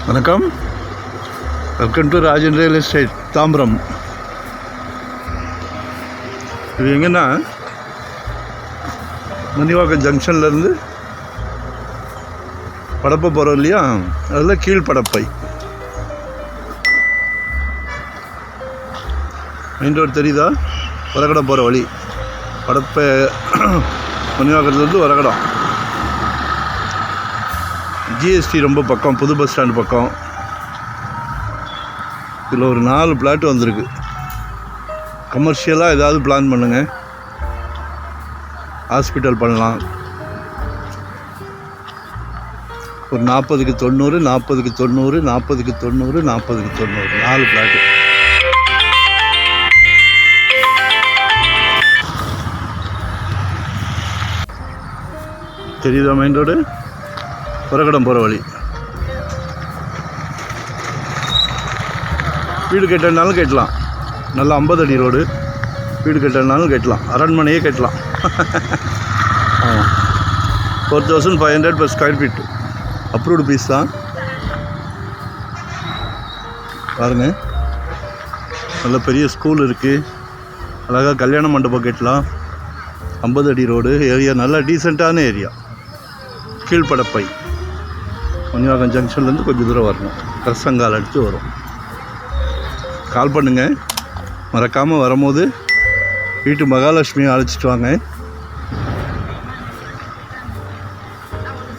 வணக்கம், welcome to Rajan real estate Tambaram. இது எங்கன்னா மணிவாக்கம் ஜங்ஷன்லேருந்து படப்பை போகிறோம் இல்லையா, அதில் கீழ்படப்பை மெயின் ரோடு தெரியுதா? வரகடம் போகிற வழி, படப்பை மணிவாக்கத்துலேருந்து வரகடம். ஜிஎஸ்டி ரொம்ப பக்கம், புது பஸ் ஸ்டாண்டு பக்கம். இதில் ஒரு 4 பிளாட் வந்திருக்கு. கமர்ஷியலாக ஏதாவது பிளான் பண்ணுங்கள், ஹாஸ்பிட்டல் பண்ணலாம். ஒரு 40க்கு 90, 40க்கு 90, 40க்கு 90, 40க்கு 90, 4 பிளாட்டு. தெரியுதா? மெயின் ரோடு, வரகடம் போகிற வழி. வீடு கட்டணுனாலும் கட்டலாம், நல்லா 50 அடி ரோடு. வீடு கட்டணுனாலும் கட்டலாம், அரண்மனையே கட்டலாம். ஆமாம், 4500 per square feet approved piece தான். பாருங்கள், நல்ல பெரிய ஸ்கூல் இருக்குது, அழகாக கல்யாண மண்டபம் கட்டலாம். 50 அடி ரோடு, ஏரியா நல்லா டீசெண்டான ஏரியா. கீழ்படப்பை மணிவாக்கம் ஜங்ஷன்லேருந்து கொஞ்சம் தூரம் வரணும், கரசங்கால் அடித்து வரும். கால் பண்ணுங்கள், மறக்காமல் வரும்போது வீட்டு மகாலட்சுமியை அழைச்சிட்டு வாங்க.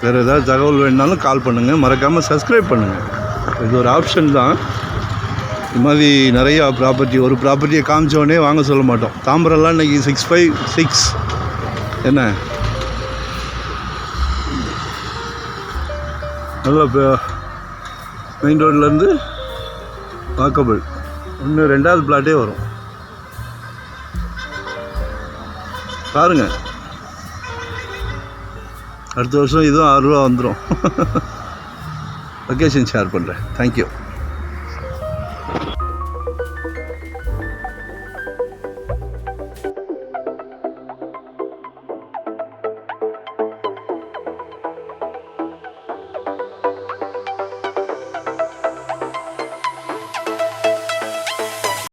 வேறு ஏதாவது தகவல் வேணுனாலும் கால் பண்ணுங்கள், மறக்காமல் சப்ஸ்கிரைப் பண்ணுங்கள். இது ஒரு ஆப்ஷன் தான். இது மாதிரி நிறையா ப்ராப்பர்ட்டி, ஒரு ப்ராப்பர்ட்டியை காமிச்சோடனே வாங்க சொல்ல மாட்டோம். தாம்பரம்லாம் இன்றைக்கி 656 என்ன நல்லா மெயின் ரோட்லேருந்து வாக்கபிள். 2வது பிளாட்டே வரும். பாருங்கள், அடுத்த வருஷம் இதுவும் 6 ரூபா வந்துடும். லொக்கேஷன் ஷேர் பண்ணுறேன். தேங்க்யூ.